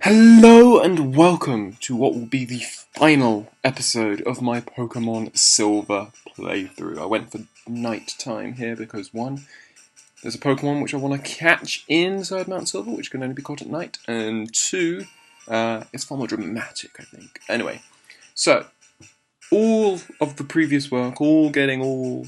Hello and welcome to what will be the final episode of my Pokemon Silver playthrough. I went for night time here because one, there's a Pokemon which I want to catch inside Mount Silver, which can only be caught at night, and two, it's far more dramatic, I think. Anyway, so all of the previous work, all getting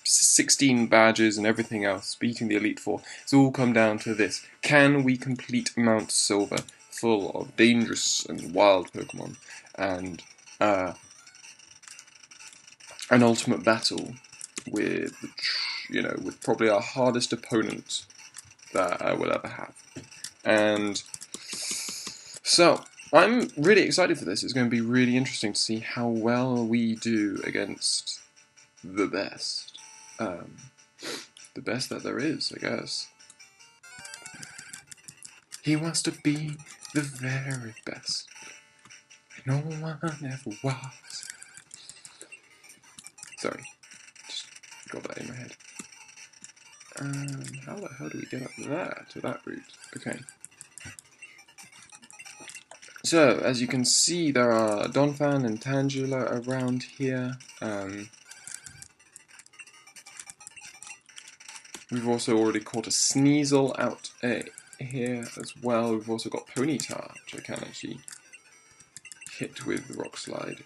16 badges and everything else, beating the Elite Four, it's all come down to this. Can we complete Mount Silver full of dangerous and wild Pokemon and an ultimate battle with, with probably our hardest opponent that I will ever have. And so, I'm really excited for this. It's going to be really interesting to see how well we do against the best. The best that there is, I guess. He wants to be the very best. No one ever was. Sorry, just got that in my head. How the hell do we get up there to that route? Okay. So, as you can see, there are Donphan and Tangela around here. We've also already caught a Sneasel out here as well. We've also got Ponyta, which I can actually hit with Rock Slide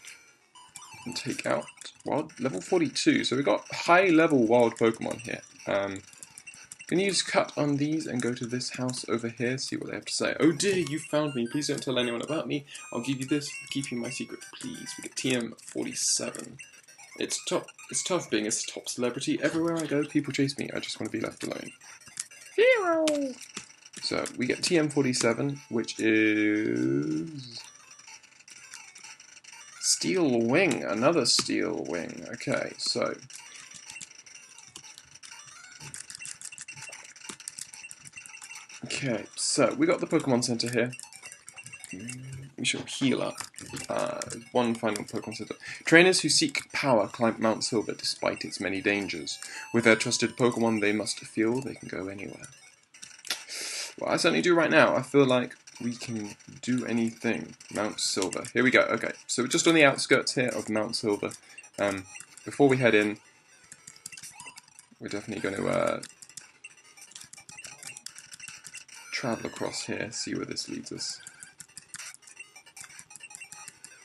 and take out. Wild level 42, so we've got high level wild Pokemon here. Can you just cut on these and go to this house over here, see what they have to say. Oh dear, you found me. Please don't tell anyone about me. I'll give you this, keep you my secret, please. We get TM47. It's tough being a top celebrity. Everywhere I go, people chase me. I just want to be left alone. Hero! So, we get TM47, which is Steel Wing. Another Steel Wing. Okay, so we got the Pokemon Center here. We should heal up. One final Pokemon Center. Trainers who seek power climb Mount Silver despite its many dangers. With their trusted Pokemon, they must feel they can go anywhere. Well, I certainly do right now. I feel like we can do anything. Mount Silver. Here we go. Okay, so we're just on the outskirts here of Mount Silver. Before we head in, we're definitely going to travel across here, see where this leads us.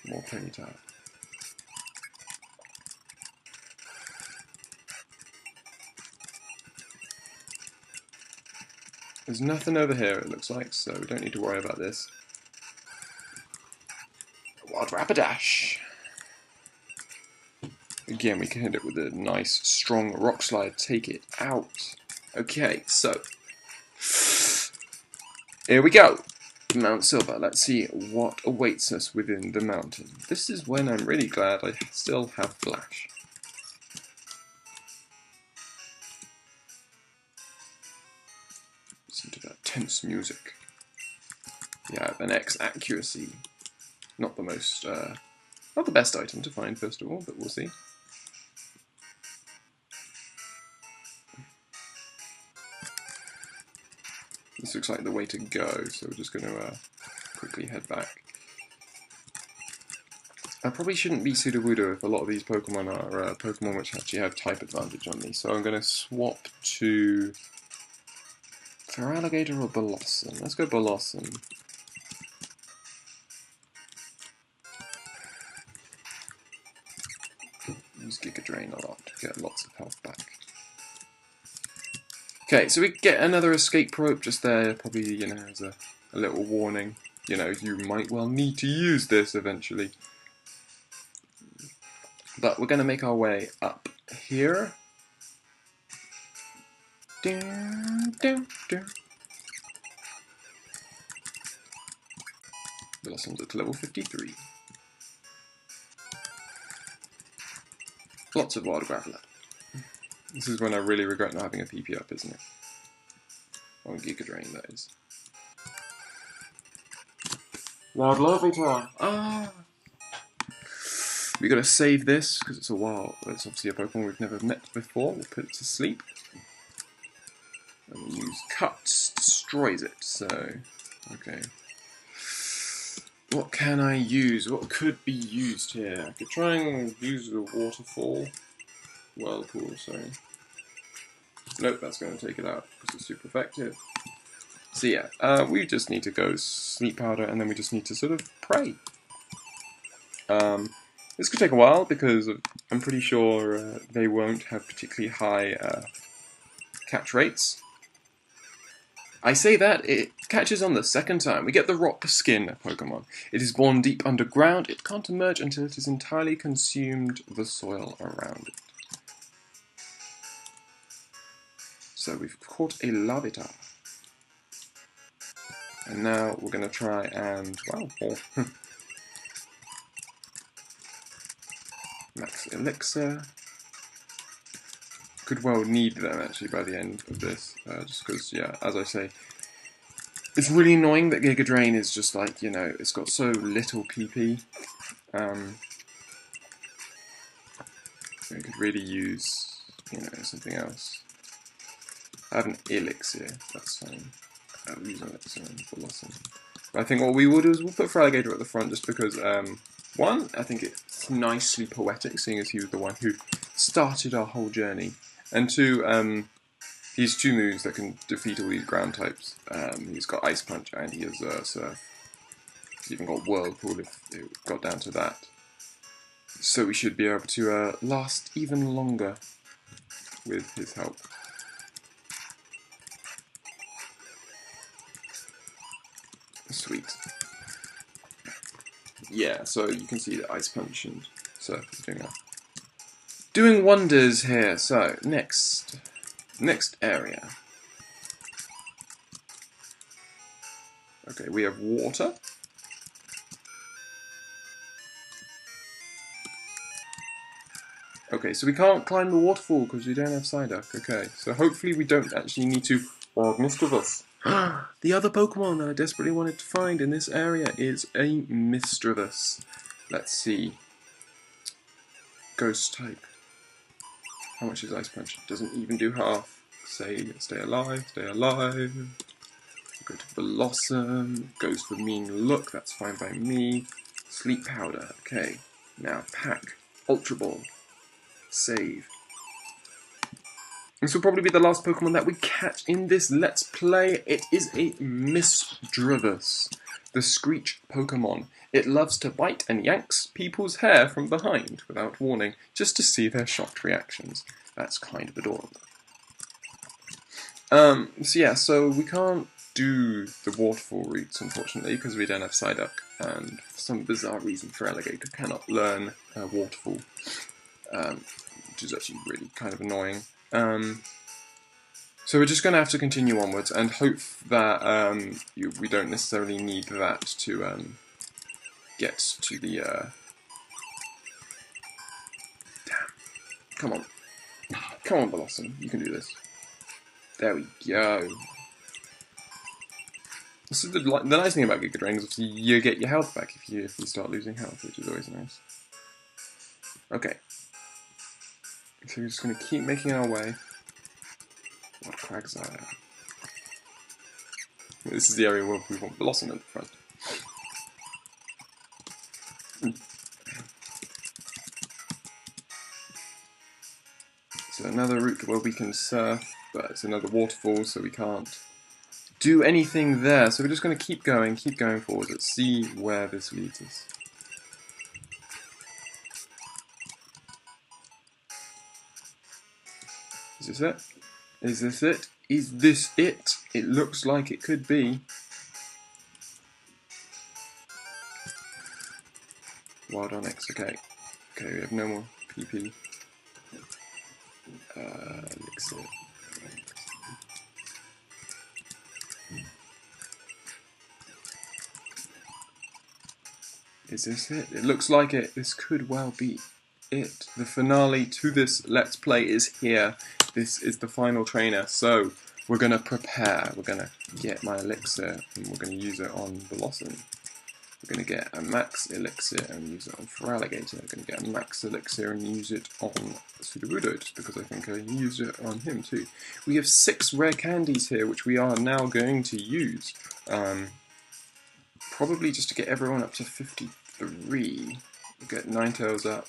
More Ponyta. There's nothing over here, it looks like, so we don't need to worry about this. Wild Rapidash! Again, we can hit it with a nice, strong Rock Slide, take it out. Okay, so here we go! Mount Silver. Let's see what awaits us within the mountain. This is when I'm really glad I still have Flash. Listen to that tense music. Yeah, an X accuracy. Not the most, not the best item to find, first of all, but we'll see. This looks like the way to go, so we're just going to quickly head back. I probably shouldn't be Sudowoodo if a lot of these Pokemon are Pokemon which actually have type advantage on me, so I'm going to swap to Feraligatr or Bellossom. Let's go Bellossom. Use Giga Drain a lot to get lots of health back. Okay, so we get another escape rope just there, probably, as a little warning. You might well need to use this eventually. But we're going to make our way up here. Blossom's at level 53. Lots of Wild Graveler. This is when I really regret not having a PP up, isn't it? On Giga Drain, that is. Wild Larvitar! Ah! We gotta save this, because it's a wild. It's obviously a Pokemon we've never met before. We'll put it to sleep. And we'll use Cuts, destroys it, so. Okay. What can I use? What could be used here? I could try and use the waterfall. Whirlpool, sorry. Nope, that's going to take it out because it's super effective. So yeah, we just need to go sleep powder, and then we just need to sort of pray. This could take a while because I'm pretty sure they won't have particularly high catch rates. I say that, it catches on the second time. We get the rock skin Pokemon. It is born deep underground. It can't emerge until it has entirely consumed the soil around it. So we've caught a Larvitar. And now we're going to try and, wow, Max Elixir. Could well need them actually by the end of this, just because, yeah, as I say, it's really annoying that Giga Drain is just like, you know, it's got so little PP. We could really use, you know, something else. I have an Elixir, that's fine. I'll use an Elixir for Blossom. But I think what we will do is we'll put Feraligatr at the front just because, one, I think it's nicely poetic, seeing as he was the one who started our whole journey. And two, he's 2 moves that can defeat all these ground types. He's got Ice Punch and he has Surf. He's even got Whirlpool if it got down to that. So we should be able to last even longer with his help. Sweet. Yeah, so you can see that Ice Punch and Surf is doing that. Doing wonders here. So, next area. Okay, we have water. Okay, so we can't climb the waterfall because we don't have Psyduck. Okay, so hopefully we don't actually need to... Misdreavus. The other Pokemon that I desperately wanted to find in this area is a Misdreavus. Let's see. Ghost type. How much is Ice Punch? Doesn't even do half. Stay alive, stay alive. Go to Blossom. Goes for Mean Look, that's fine by me. Sleep Powder, okay. Now Pack. Ultra Ball. Save. This will probably be the last Pokemon that we catch in this Let's Play. It is a Misdreavus, the Screech Pokemon. It loves to bite and yanks people's hair from behind without warning, just to see their shocked reactions. That's kind of adorable. So yeah, so we can't do the waterfall routes, unfortunately, because we don't have Psyduck, and for some bizarre reason Feraligatr cannot learn waterfall, which is actually really kind of annoying. So we're just going to have to continue onwards and hope that we don't necessarily need that to get to the... Damn. Come on. Come on, Blossom. You can do this. There we go. This is the nice thing about Giga Drain is obviously you get your health back if you start losing health, which is always nice. Okay. So we're just going to keep making our way. What Quagsire? This is the area where we want Blossom at the front. So another route where we can surf, but it's another waterfall, so we can't do anything there. So we're just going to keep going forward. Let's see where this leads us. Is this it? Is this it? Is this it? It looks like it could be. Wild Onyx, okay. Okay, we have no more PP. Elixir. Is this it? It looks like it. This could well be it. The finale to this Let's Play is here. This is the final trainer. So we're going to prepare. We're going to get my Elixir and we're going to use it on Blossom. We're going to get a Max Elixir and use it on Feraligatr. We're going to get a Max Elixir and use it on Sudowoodo, just because I think I used it on him too. We have 6 rare candies here, which we are now going to use. probably just to get everyone up to 53. We'll get Ninetales up.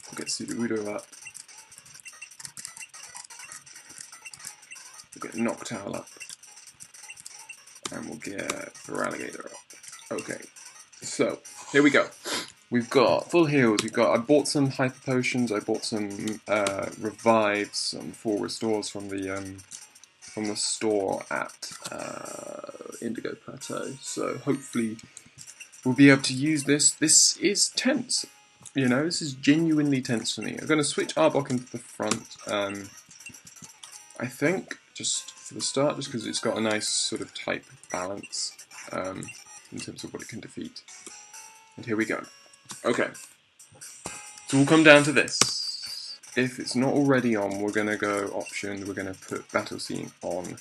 We'll get Sudowoodo up. We'll get Noctowl up. And we'll get Feraligatr up. Okay, so here we go. We've got full heals. I bought some hyper potions. I bought some revives, some full restores from the store at Indigo Plateau. So hopefully we'll be able to use this. This is tense. You know, this is genuinely tense for me. I'm going to switch Arbok into the front. I think just for the start, just because it's got a nice sort of type balance in terms of what it can defeat. And here we go. Okay, so we'll come down to this. If it's not already on, we're going to go option, we're going to put Battle Scene on.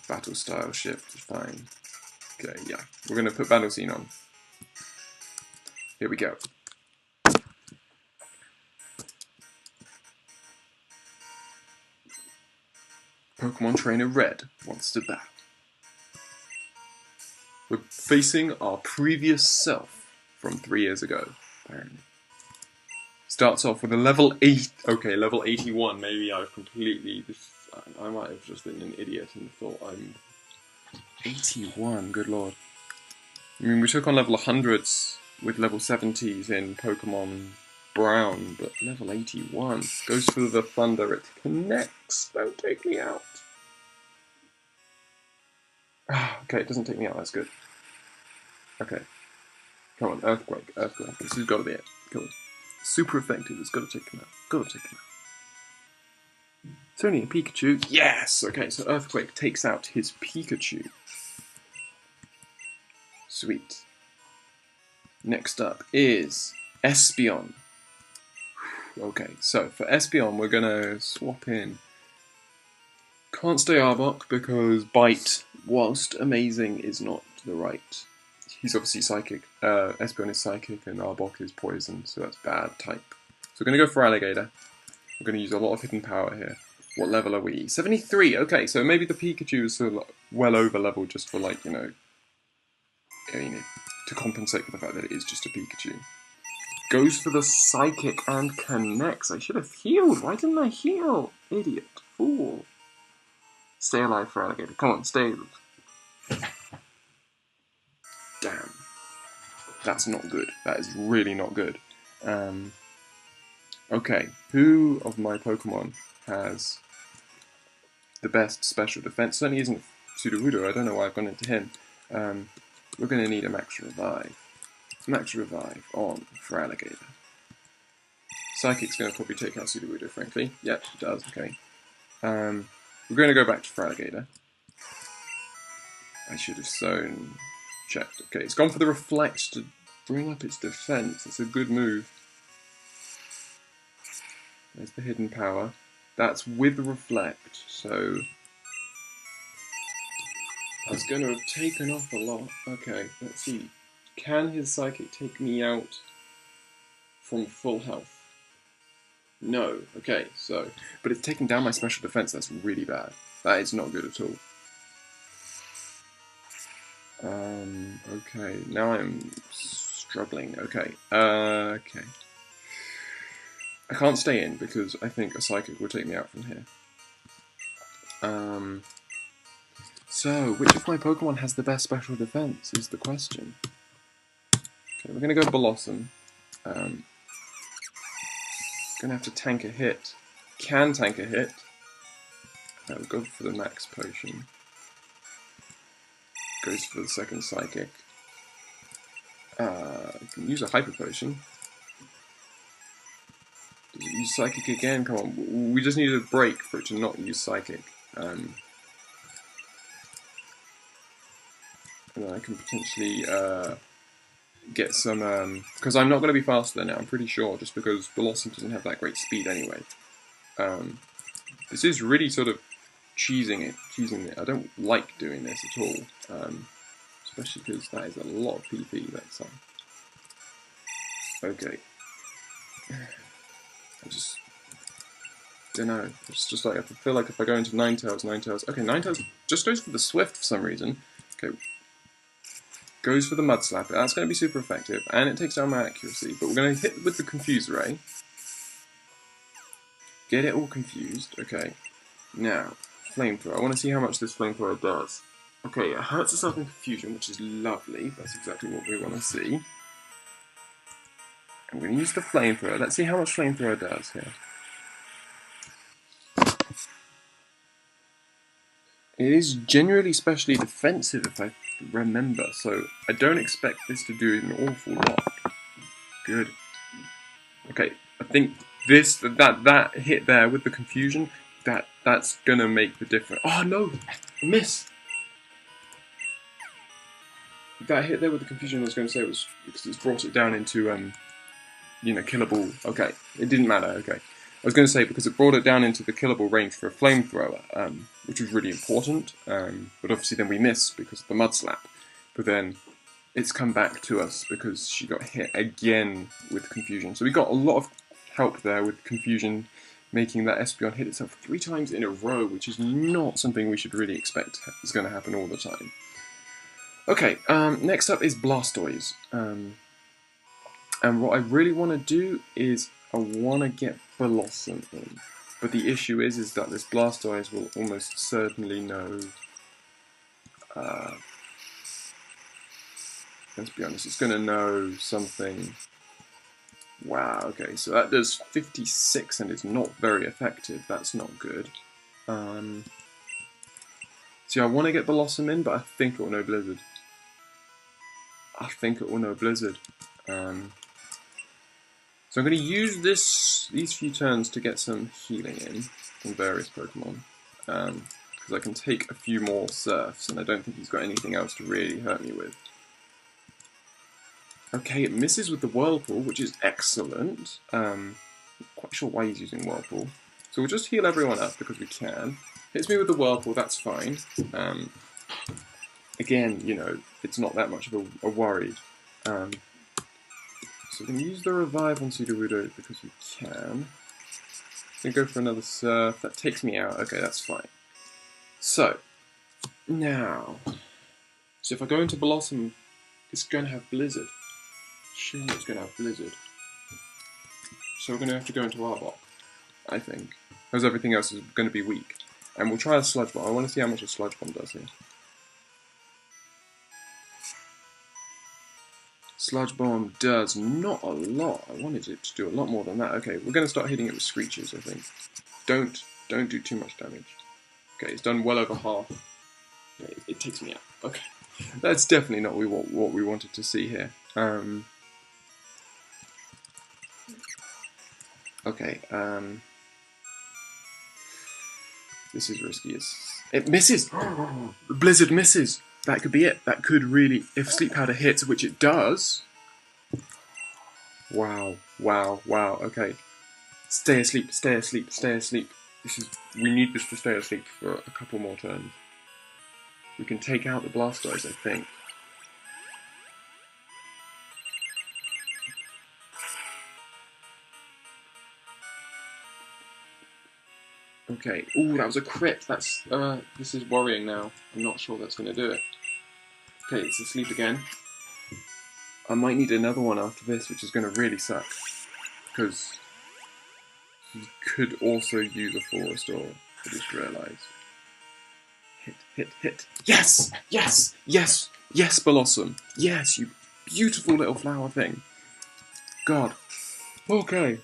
Battle Style Shift is fine. Okay, yeah, we're going to put Battle Scene on. Here we go. Pokemon Trainer Red wants to battle. We're facing our previous self from 3 years ago, apparently. Starts off with a level 8. Okay, level 81. Maybe I've completely. I might have just been an idiot and thought I'm 81. Good lord. I mean, we took on level 100s with level 70s in Pokemon Brown, but level 81 goes for the Thunder. It connects. Don't take me out. Okay, it doesn't take me out. That's good. Okay. Come on, Earthquake, Earthquake. This has got to be it. Come on. Super effective. It's got to take him out. Got to take him out. It's only a Pikachu. Yes! Okay, so Earthquake takes out his Pikachu. Sweet. Next up is Espeon. Okay, so for Espeon, we're going to swap in. Can't stay Arbok because Bite, whilst amazing, is not the right. He's obviously Psychic. Espeon is Psychic and Arbok is Poison, so that's bad type. So we're going to go for Alligator. We're going to use a lot of hidden power here. What level are we? 73! Okay, so maybe the Pikachu is sort of well over level just for, like, you know, to compensate for the fact that it is just a Pikachu. Goes for the Psychic and connects. I should have healed. Why didn't I heal? Idiot. Fool. Stay alive for Alligator. Come on, stay. Damn. That's not good. That is really not good. Okay, who of my Pokemon has the best special defense? Certainly isn't Sudowoodo. I don't know why I've gone into him. We're going to need a Max Revive. Max Revive on for Alligator. Psychic's going to probably take out Sudowoodo, frankly. Yep, it does, okay. We're going to go back to Feraligatr. I should have checked. Okay, it's gone for the Reflect to bring up its defense. It's a good move. There's the hidden power. That's with Reflect, so that's going to have taken off a lot. Okay, let's see. Can his Psychic take me out from full health? No. Okay, so... But it's taking down my special defense. That's really bad. That is not good at all. Okay, now I'm struggling. Okay, okay. I can't stay in because I think a Psychic will take me out from here. So, which of my Pokemon has the best special defense is the question. Okay, we're going to go Blossom. Gonna have to tank a hit. Can tank a hit. We'll go for the Max Potion. Goes for the second Psychic. Can use a Hyper Potion. Does it use Psychic again? Come on, we just need a break for it to not use Psychic. And then I can potentially get some, because I'm not going to be faster than it, I'm pretty sure, just because Blossom doesn't have that great speed anyway. This is really sort of cheesing it. I don't like doing this at all, especially because that is a lot of PP, that's on. Okay. don't know. It's just like I feel like if I go into Ninetales, okay, Ninetales just goes for the Swift for some reason. Okay, goes for the Mud Slap. That's going to be super effective, and it takes down my accuracy. But we're going to hit with the Confuse Ray. Get it all confused. Okay, now Flamethrower. I want to see how much this Flamethrower does. Okay, it hurts itself in confusion, which is lovely. That's exactly what we want to see. I'm going to use the Flamethrower. Let's see how much Flamethrower does here. It is generally specially defensive, if I remember, so I don't expect this to do an awful lot. Good. Okay, I think that hit there with the confusion, that's gonna make the difference. Oh no! Miss! That hit there with the confusion I was going to say was because it's brought it down into, killable. Okay, it didn't matter, okay. I was going to say because it brought it down into the killable range for a Flamethrower, which was really important, but obviously then we missed because of the Mud Slap. But then it's come back to us because she got hit again with confusion. So we got a lot of help there with confusion, making that Espeon hit itself 3 times in a row, which is not something we should really expect is going to happen all the time. Okay, next up is Blastoise. And what I really want to do is I want to get Blossom in. But the issue is that this Blastoise will almost certainly know... let's be honest, it's going to know something... Wow, okay, so that does 56 and is not very effective. That's not good. See, I want to get Blossom in, but I think it will know Blizzard. So I'm going to use these few turns to get some healing in from various Pokemon. Because I can take a few more Surfs, and I don't think he's got anything else to really hurt me with. Okay, it misses with the Whirlpool, which is excellent. Not quite sure why he's using Whirlpool. So we'll just heal everyone up because we can. Hits me with the Whirlpool, that's fine. Again, it's not that much of a worry. So we can use the Revive on Sudowoodo because we can. Then go for another Surf. That takes me out. Okay, that's fine. So, now... So if I go into Blossom, it's going to have Blizzard. Surely it's going to have Blizzard. So we're going to have to go into Arbok, I think. Because everything else is going to be weak. And we'll try a Sludge Bomb. I want to see how much a Sludge Bomb does here. Sludge Bomb does not a lot. I wanted it to do a lot more than that. Okay, we're going to start hitting it with Screeches, I think. Don't do too much damage. Okay, it's done well over half. Okay, it takes me out. Okay, that's definitely not what we wanted to see here. Okay, this is risky. It misses! The Blizzard misses! That could be it. That could really... If Sleep Powder hits, which it does... Wow. Okay. Stay asleep. We need this to stay asleep for a couple more turns. We can take out the Blastoise, I think. Okay. Ooh, that was a crit. That's this is worrying now. I'm not sure that's going to do it. Okay, it's asleep again. I might need another one after this, which is going to really suck. Because he could also use a full restore. I just realised. Hit. Yes! Blossom. Yes, you beautiful little flower thing. God. Okay.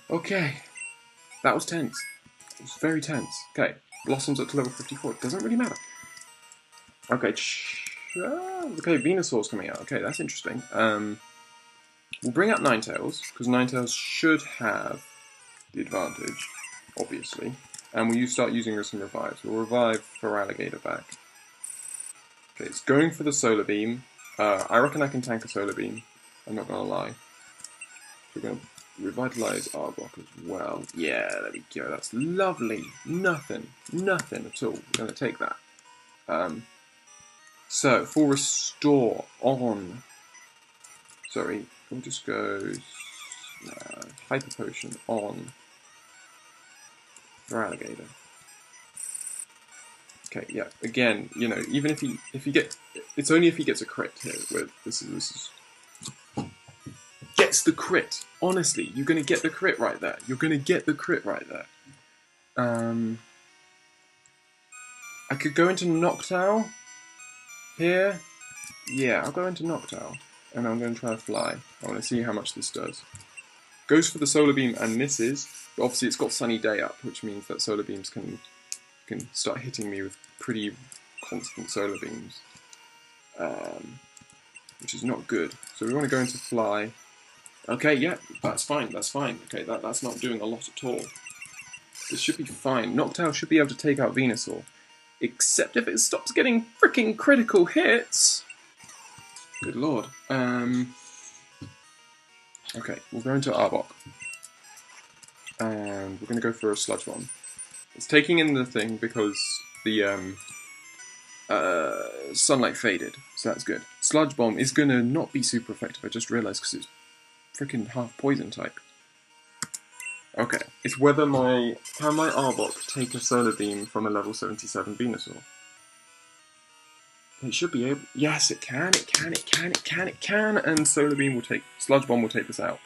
That was tense. It was very tense. Okay, Blossom's up to level 54. It doesn't really matter. Okay, okay, Venusaur's coming out. Okay, that's interesting. We'll bring out Ninetales, because Ninetales should have the advantage, obviously. And we'll start using some revives. We'll revive Feraligatr back. Okay, it's going for the Solar Beam. I reckon I can tank a Solar Beam. I'm not going to lie. We're going to revitalize Arbok as well. Yeah, there we go. That's lovely. Nothing at all. We're going to take that. So, full restore on... Sorry, we'll just go... Hyper Potion on... for Alligator. Okay, yeah. Again, you know, even if he gets, it's only if he gets a crit here. With this is gets the crit. Honestly, you're gonna get the crit right there. You're gonna get the crit right there. I could go into Noctowl here. Yeah, I'll go into Noctowl, and I'm going to try to fly. I want to see how much this does. Goes for the Solar Beam and misses, but obviously it's got Sunny Day up, which means that Solar Beams can start hitting me with pretty constant Solar Beams, which is not good. So we want to go into Fly. Okay, yeah, that's fine, that's fine. Okay, that's not doing a lot at all. This should be fine. Noctowl should be able to take out Venusaur, except if it stops getting freaking critical hits. Good lord. Okay, we'll go into Arbok. And we're going to go for a Sludge Bomb. It's taking in the thing because the sunlight faded, so that's good. Sludge Bomb is going to not be super effective, I just realised, because it's freaking half poison type. Okay, it's whether can my Arbok take a Solar Beam from a level 77 Venusaur? It should be able. Yes, it can. It can. And Solar Beam will take. Sludge Bomb will take this out.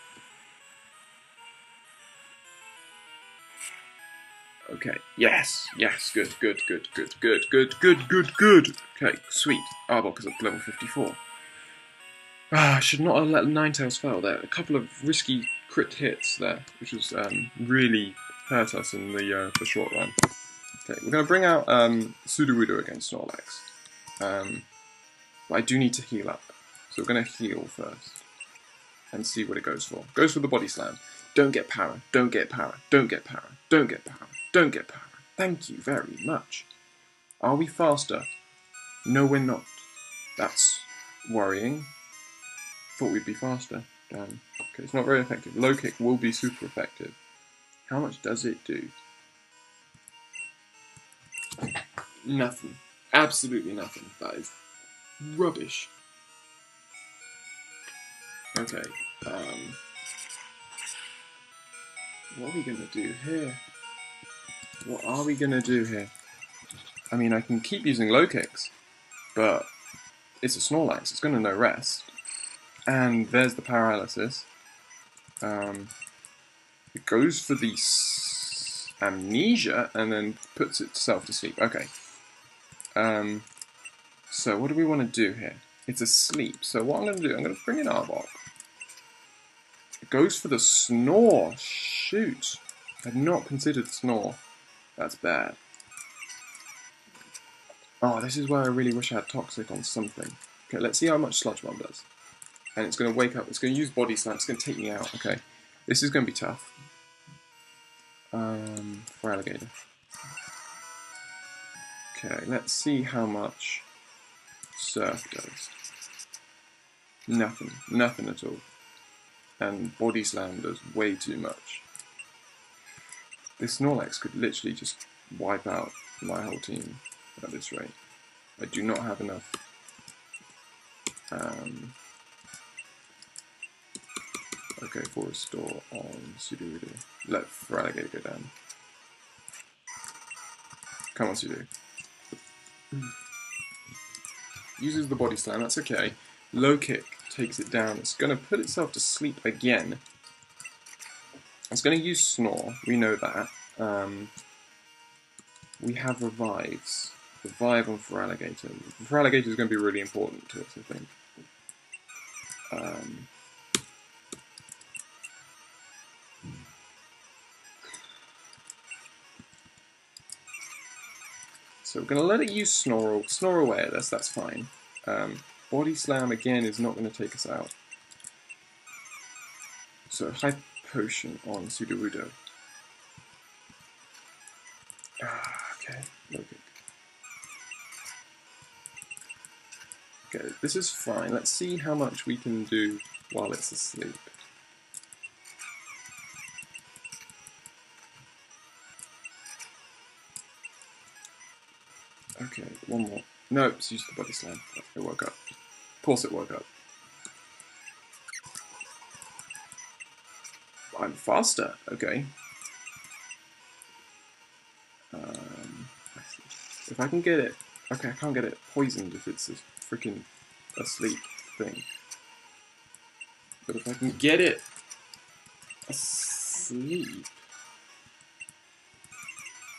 Okay. Yes. Good. Okay. Sweet. Arbok is at level 54. I should not have let Ninetales fail there. A couple of risky crit hits there, which was really hurt us in the short run. Okay, we're going to bring out Sudowoodo against Snorlax. But I do need to heal up. So we're going to heal first. And see what it goes for. Goes for the Body Slam. Don't get power. Don't get power. Don't get power. Don't get power. Don't get power. Thank you very much. Are we faster? No, we're not. That's worrying. Thought we'd be faster. Damn. Okay, it's not very effective. Low kick will be super effective. How much does it do? Nothing. Absolutely nothing. That is rubbish. Okay. What are we gonna do here? What are we gonna do here? I mean, I can keep using low kicks, but it's a Snorlax. It's gonna no rest. And there's the paralysis. It goes for the amnesia and then puts itself to sleep. Okay. So what do we want to do here? It's asleep. So what I'm going to do, I'm going to bring in Arbok. It goes for the Snore. Shoot. I've not considered Snore. That's bad. Oh, this is where I really wish I had Toxic on something. Okay, let's see how much Sludge Bomb does. And it's going to wake up. It's going to use Body Slam. It's going to take me out. Okay. This is going to be tough. For Alligator. Okay, let's see how much Surf does. Nothing at all. And Body Slam does way too much. This Snorlax could literally just wipe out my whole team at this rate. I do not have enough. Okay, for restore on Sudowoodo. Let Feraligatr go down. Come on, Sudowoodo. Uses the Body Slam, that's okay. Low kick takes it down. It's going to put itself to sleep again. It's going to use Snore, we know that. We have Revives. Revive on Feraligatr. Feraligatr is going to be really important to us, I think. So we're going to let it use Snore away at us, that's fine. Body Slam again is not going to take us out. So High Potion on Sudowoodo. Okay, low kick. Okay, this is fine. Let's see how much we can do while it's asleep. Okay, one more. No, it's used the Body Slam. It woke up. Of course it woke up. I'm faster, okay. I can get it... Okay, I can't get it poisoned if it's a freaking asleep thing. But if I can get it asleep,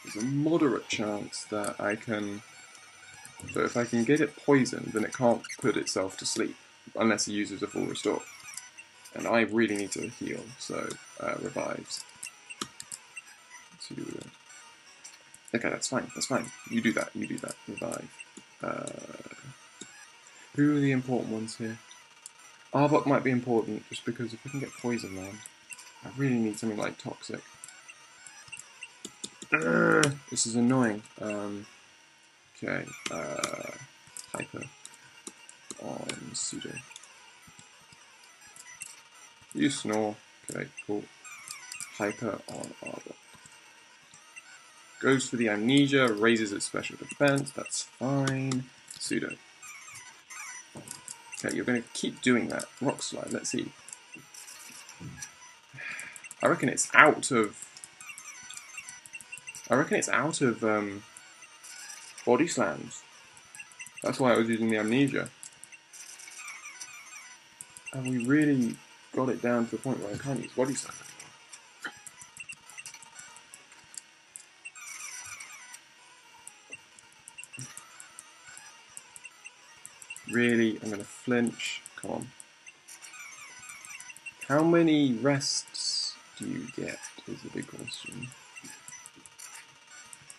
there's a moderate chance that I can... So if I can get it poisoned, then it can't put itself to sleep, unless it uses a full restore. And I really need to heal, so revives. Okay, that's fine, that's fine. You do that, revive. Who are the important ones here? Arbok might be important, just because if I can get poison on, I really need something like Toxic. This is annoying. Okay, Hyper on Pseudo. You snore. Okay, cool. Hyper on Arbok. Goes for the Amnesia, raises its special defense, that's fine. Pseudo. Okay, you're going to keep doing that. Rock Slide, let's see. I reckon it's out of... Body Slams. That's why I was using the Amnesia. And we really got it down to the point where I can't use Body Slam anymore. Really, I'm going to flinch. Come on. How many rests do you get is the big question.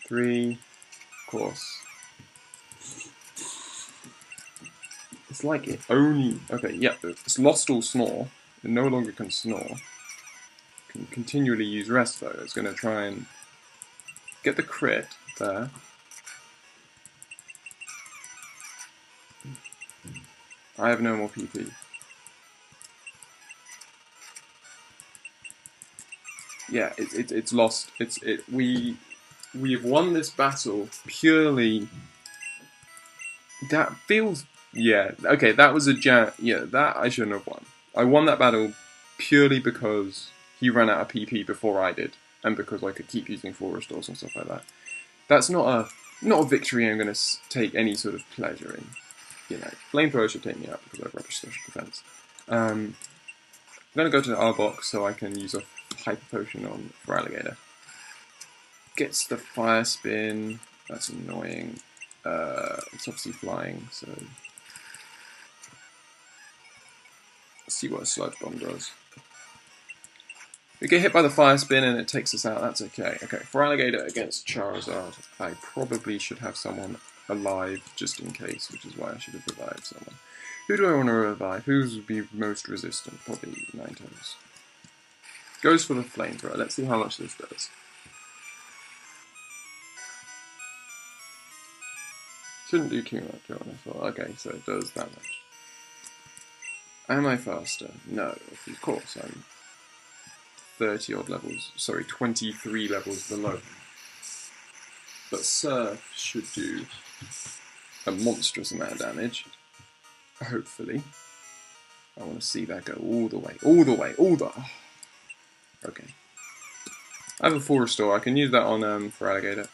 3, of course. It's like it only... Okay, yeah, it's lost all snore. It no longer can snore. Can continually use rest though. It's going to try and get the crit there. I have no more PP. Yeah, it's lost. We have won this battle purely. That feels... Yeah, okay, that was a yeah, that I shouldn't have won. I won that battle purely because he ran out of PP before I did, and because I could keep using full restores and stuff like that. That's not a victory I'm going to take any sort of pleasure in. You know, Flamethrower should take me out because I have rubbish special defense. I'm going to go to the Arbok so I can use a Hyper Potion on for Alligator. Gets the Fire Spin. That's annoying. It's obviously flying, so... Let's see what a Sludge Bomb does. We get hit by the Fire Spin and it takes us out, that's okay. Okay, for Alligator against Charizard, I probably should have someone alive just in case, which is why I should have revived someone. Who do I want to revive? Who would be most resistant? Probably Ninetales. Goes for the Flamethrower. Let's see how much this does. Shouldn't do too much, I thought. Okay, so it does that much. Am I faster? No, of course, I'm 30 odd levels, sorry, 23 levels below. But Surf should do a monstrous amount of damage, hopefully. I want to see that go all the way, oh. Okay. I have a full restore, I can use that on for Alligator.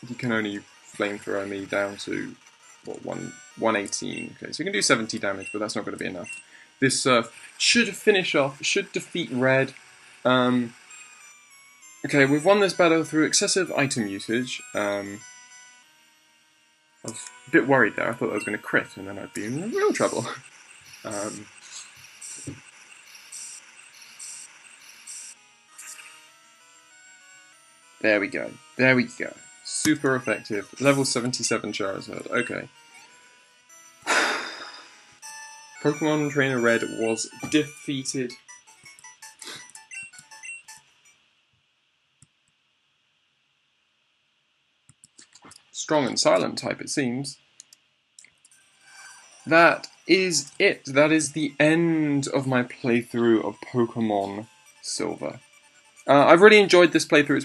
You can only Flamethrower me down to, what, 118. Okay, so you can do 70 damage, but that's not going to be enough. This Surf should finish off, should defeat Red. Okay, we've won this battle through excessive item usage. I was a bit worried there, I thought I was going to crit, and then I'd be in real trouble. There we go, there we go. Super effective. Level 77 Charizard, okay. Pokemon Trainer Red was defeated. Strong and silent type, it seems. That is it. That is the end of my playthrough of Pokemon Silver. I've really enjoyed this playthrough.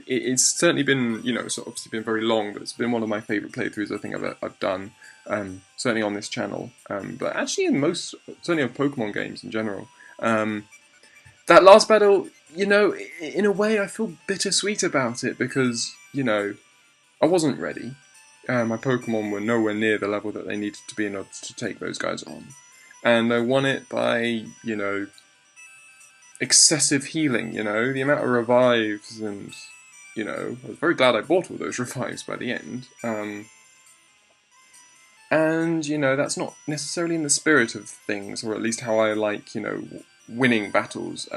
It's certainly been, you know, it's obviously been very long, but it's been one of my favourite playthroughs I think I've done. Certainly on this channel, but actually in certainly of Pokemon games in general. That last battle, you know, in a way I feel bittersweet about it because, you know, I wasn't ready. my Pokemon were nowhere near the level that they needed to be in order to take those guys on. And I won it by, you know, excessive healing, you know, the amount of revives, and, you know, I was very glad I bought all those revives by the end. And, you know, that's not necessarily in the spirit of things, or at least how I like, you know, winning battles.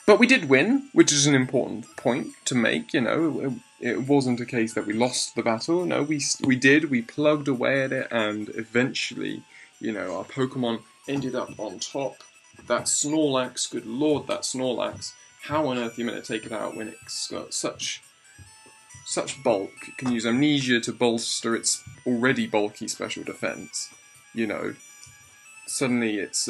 But we did win, which is an important point to make, you know. It wasn't a case that we lost the battle. No, we did. We plugged away at it, and eventually, you know, our Pokemon ended up on top. That Snorlax, good lord, that Snorlax. How on earth are you meant to take it out when it's got such bulk? It can use Amnesia to bolster its already bulky special defense. You know, suddenly it's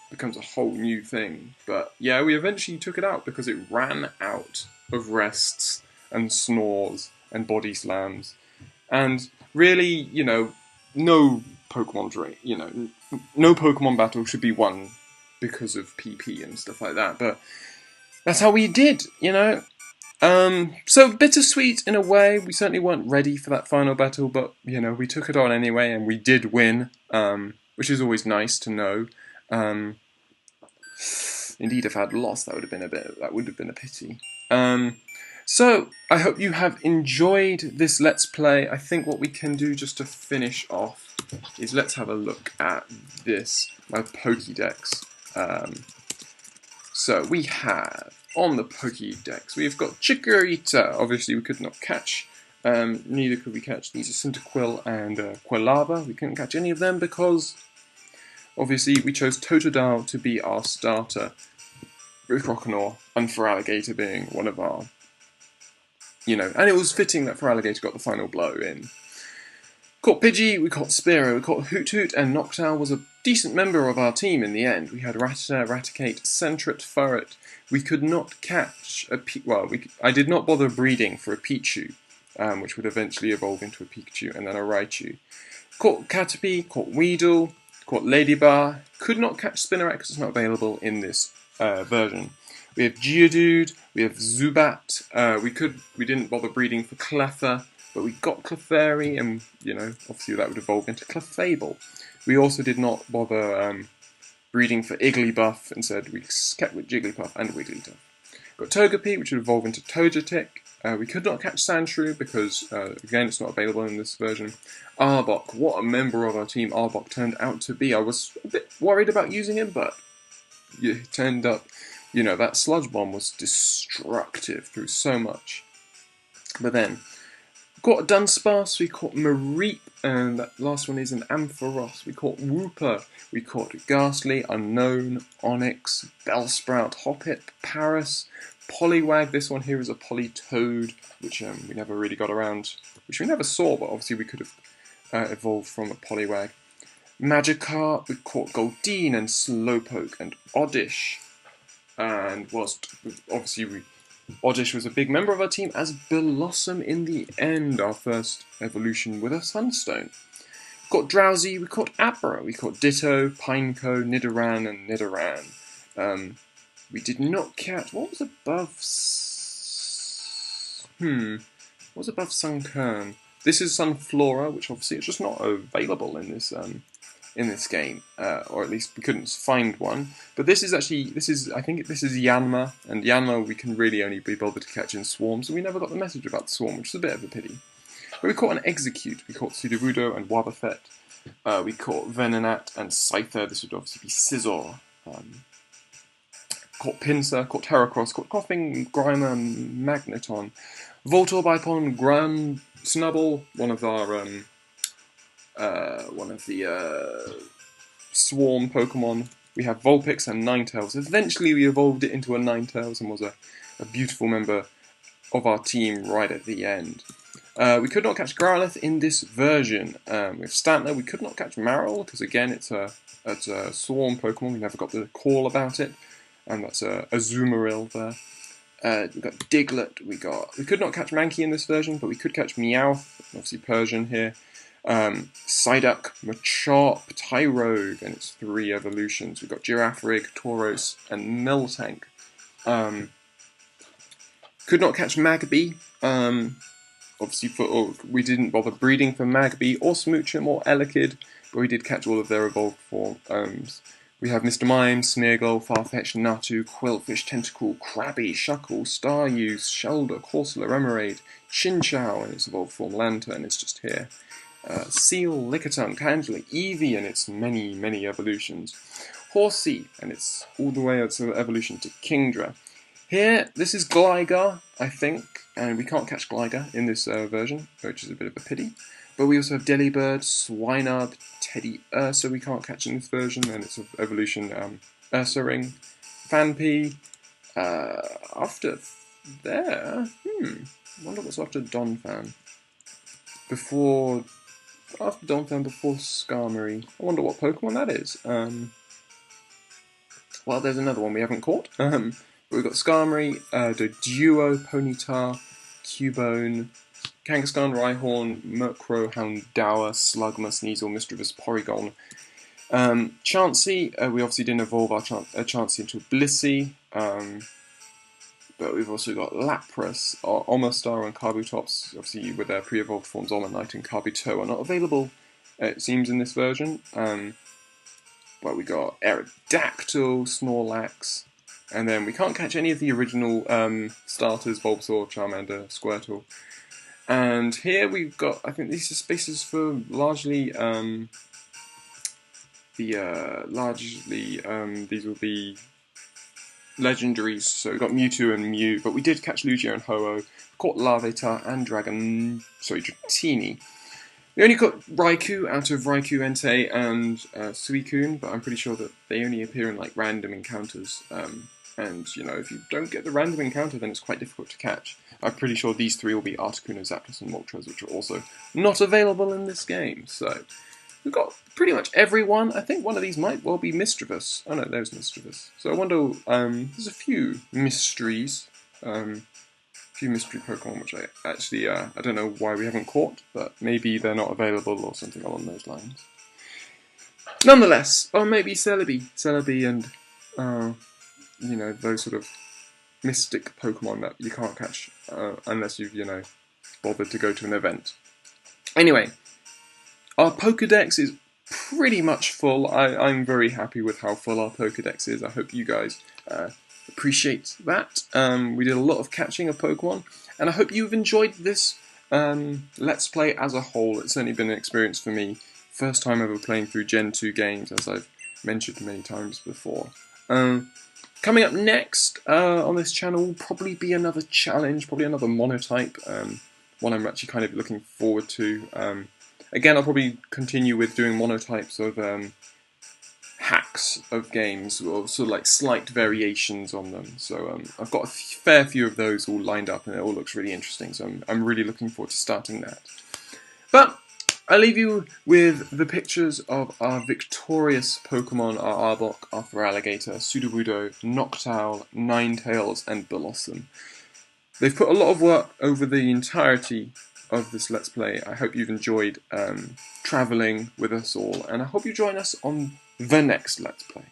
becomes a whole new thing. But yeah, we eventually took it out because it ran out of rests and snores and body slams. And really, you know, no Pokemon no Pokemon battle should be won because of PP and stuff like that. But that's how we did, you know. So bittersweet in a way. We certainly weren't ready for that final battle, but you know, we took it on anyway, and we did win, which is always nice to know. Indeed, if I had lost, that would have been a pity. So I hope you have enjoyed this Let's Play. I think what we can do just to finish off is let's have a look at this, my Pokédex. So we have on the Pokédex, we've got Chikorita. Obviously, we could not catch. Neither could we catch these Cyndaquil and Quilava. We couldn't catch any of them because obviously we chose Totodile to be our starter, with Croconaw and Feraligatr being one of our, you know, and it was fitting that Feraligatr got the final blow in. Caught Pidgey, we caught Spearow, we caught Hoot and Noctowl was a decent member of our team in the end. We had Rattata, Raticate, Sentret, Furret. We could not catch a I did not bother breeding for a Pichu, which would eventually evolve into a Pikachu and then a Raichu. Caught Caterpie, caught Weedle, caught Ladybar. Could not catch Spinarak because it's not available in this version. We have Geodude, we have Zubat. We didn't bother breeding for Cleffa, but we got Clefairy, and you know, obviously that would evolve into Clefable. We also did not bother breeding for Igglybuff, instead we kept with Jigglypuff and Wigglytuff. Got Togepi, which would evolve into Togetic. We could not catch Sandshrew because, again, it's not available in this version. Arbok, what a member of our team Arbok turned out to be. I was a bit worried about using him, but it turned up, you know, that Sludge Bomb was destructive through so much. But then, we caught Dunsparce, we caught Mareep, and that last one is an Ampharos. We caught Wooper, we caught Ghastly, Unknown, Onyx, Bellsprout, Hoppip, Paris, Poliwag. This one here is a Politoed, which we never really got around, which we never saw, but obviously we could have evolved from a Poliwag. Magikarp, we caught Goldeen and Slowpoke and Oddish. And Oddish was a big member of our team as Blossom in the end, our first evolution with a Sunstone. We caught Drowsy, we caught Abra, we caught Ditto, Pineco, Nidoran and Nidoran. We did not catch, what was above Sunkern? This is Sunflora, which obviously is just not available in this game, or at least we couldn't find one. But I think this is Yanma, and Yanma we can really only be bothered to catch in swarms, and we never got the message about the swarm, which is a bit of a pity. But we caught an Execute, we caught Sudowoodo and Wobbuffet, we caught Venonat and Scyther. This would obviously be Scizor. Caught Pinsir, caught Heracross, caught Coughing, Grimer, Magneton, Voltorb, Gran, Snubble, one of the swarm Pokemon. We have Vulpix and Ninetales. Eventually we evolved it into a Ninetales and was a beautiful member of our team right at the end. We could not catch Growlithe in this version. With Stantler, we could not catch Marill because again it's a swarm Pokemon. We never got the call about it, and that's a Azumarill there. We got Diglett. We could not catch Mankey in this version, but we could catch Meowth. Obviously Persian here. Psyduck, Machop, Tyrogue, and its 3 evolutions. We've got Girafarig, Tauros, and Miltank. Could not catch Magby, obviously we didn't bother breeding for Magby or Smoochum or Elekid, but we did catch all of their evolved forms. We have Mr. Mime, Smeargle, Farfetch, Natu, Quillfish, Tentacool, Krabby, Shuckle, Staruse, Shelder, Corsola, Emerald, Chinchou in its evolved form, Lantern, it's just here. Seal, Lickitung, Tangela, Eevee and its many, many evolutions. Horsey, and it's all the way to evolution to Kingdra. Here, this is Gligar, I think, and we can't catch Gligar in this version, which is a bit of a pity. But we also have Delibird, Swinub, Teddy Ursa we can't catch in this version, and it's evolution Ursaring. Phanpy. After there, I wonder what's after Donphan. After Donphan, before Skarmory. I wonder what Pokemon that is. Well, there's another one we haven't caught. But we've got Skarmory, Doduo, Ponyta, Cubone, Kangaskhan, Rhyhorn, Murkrow, Houndour, Slugma, Sneasel, Misdreavus, Porygon. Chansey, we obviously didn't evolve our Chansey into Blissey, but we've also got Lapras, Omastar and Kabutops, obviously with their pre-evolved forms Omanyte and Kabuto are not available, it seems, in this version. Well, we got Aerodactyl, Snorlax, and then we can't catch any of the original starters, Bulbasaur, Charmander, Squirtle. And here we've got, I think these are spaces for largely, these will be legendaries, so we've got Mewtwo and Mew, but we did catch Lugia and Ho-Oh, caught Larvitar and Dratini. We only got Raikou out of Raikou, Entei and Suicune, but I'm pretty sure that they only appear in like random encounters, and you know, if you don't get the random encounter then it's quite difficult to catch. I'm pretty sure these three will be Articuno, Zapdos and Moltres, which are also not available in this game, so we've got pretty much everyone. I think one of these might well be Misdreavus. Oh no, there's Misdreavus. So I wonder, there's a few mysteries, few mystery Pokemon which I actually, I don't know why we haven't caught, but maybe they're not available or something along those lines. Nonetheless, or maybe Celebi and, you know, those sort of mystic Pokemon that you can't catch unless you've, you know, bothered to go to an event. Anyway, our Pokedex is pretty much full. I'm very happy with how full our Pokedex is. I hope you guys appreciate that. We did a lot of catching of Pokemon, and I hope you've enjoyed this Let's Play as a whole. It's certainly been an experience for me. First time ever playing through Gen 2 games, as I've mentioned many times before. Coming up next on this channel will probably be another challenge, probably another monotype, one I'm actually kind of looking forward to. Again, I'll probably continue with doing monotypes of hacks of games, or sort of like slight variations on them. So I've got a fair few of those all lined up, and it all looks really interesting, so I'm really looking forward to starting that. But I leave you with the pictures of our victorious Pokemon, our Arbok, our Feraligatr, Sudowoodo, Noctowl, Ninetales, and Blossom. They've put a lot of work over the entirety of this Let's Play. I hope you've enjoyed travelling with us all, and I hope you join us on the next Let's Play.